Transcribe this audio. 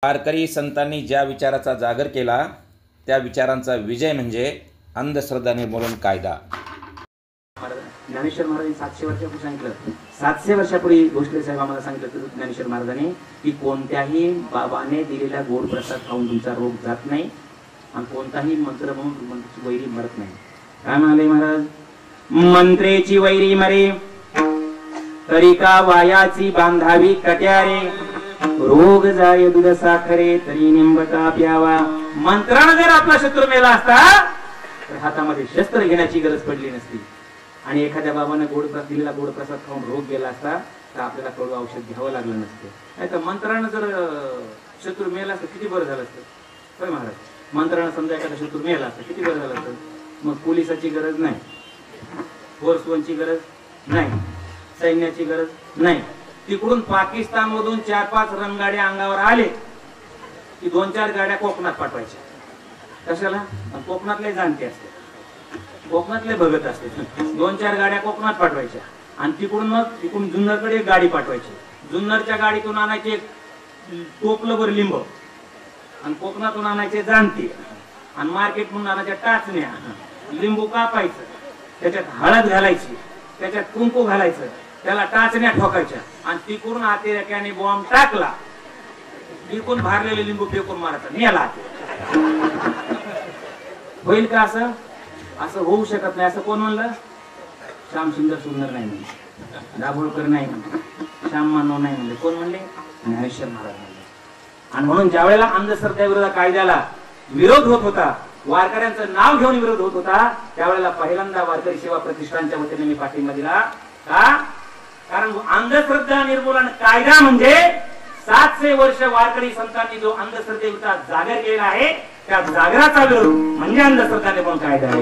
वारकरी संतांनी ज्या विचाराचा जागर केला त्या विचारांचा विजय म्हणजे अंधश्रद्धा निर्मूलन कायदा। ज्ञानेश्वर महाराजांनी 700 वर्षापूर्वी सांगितलं, 700 वर्षापूर्वी भोसले साहेब आम्हाला सांगितलं ज्ञानेश्वर महाराजांनी की कोणत्याही बाबाने दिलेला गोड प्रसाद खाऊन तुमचा रोग जात नाही आणि कोणताही मंत्र म्हणून तुमची वैरी मरत नाही। काय म्हणाले महाराज? मंत्रेची वैरी मरे तरी का वायाची बांधावी कट्यारे, रोग जाय दूध साखरे तरी निंबता प्यावा। मंत्राने जर आपला शत्रू मेला असता तर हातामध्ये शस्त्र घेण्याची गरज पडली नसती आणि एखाद्या बाबाने दिलेला गोड प्रसाद खाऊन रोग गेला असता तर आपल्याला कडू औषध घ्यावं लागलं नसतं। नाही तर मंत्राने जर शत्रू मेला असतं किती बरं झालं असतं। होय महाराज, मंत्राने समजा एखादा शत्रू मेला असतं किती बरं झालं असतं। मग पोलिसाची गरज नाही, फोर्स वनची गरज नाही, सैन्याची गरज नाही। तिकडून पाकिस्तान मधून 4-5 रणगाड्या अंगावर आले की 2-4 गाड्या कोकणात पाठवायच्या। कशाला? कोकणातले जाणते असते, कोकणातले भगत असते, 2-4 गाड्या कोकणात पाठवायच्या आणि तिकडून जुन्नरकडे एक गाडी पाठवायची। जुन्नरच्या गाडीतून आणायचे टोपलभर लिंब आणि कोकणातून आणायचे जाणते आणि मार्केट म्हणून आणायच्या टाचण्या। लिंबू कापायचं, त्याच्यात हळद घालायची, त्याच्यात कुंकू घालायचं, त्याला टाचण्या ठोकायच्या आणि तिकडून अतिरेक्याने बॉम्ब टाकला, तिकडून भारलेले लिंबू फेकून मारायचा, नेला। होईल का असं? असं होऊ शकत नाही। असं कोण म्हणलं? श्यामसुंदर सुंदर नाही म्हणले, दाभोळकर नाही म्हणले, श्याम मानव नाही म्हणले, कोण म्हणले? ज्ञानेश्वर महाराज म्हणले। आणि म्हणून ज्या वेळेला अंधश्रद्धेविरोधात कायद्याला विरोध होत होता, वारकऱ्यांचं नाव घेऊन विरोध होत होता, त्यावेळेला पहिल्यांदा वारकरी सेवा प्रतिष्ठानच्या वतीने मी पाठिंबा दिला। का? कारण अंधश्रद्धा निर्मूलन कायदा म्हणजे 700 वर्ष वारकरी संतांनी जो अंधश्रद्धेचा जागर केला आहे त्या जागराचा विरोध म्हणजे अंधश्रद्धा निर्मूलन कायदा आहे।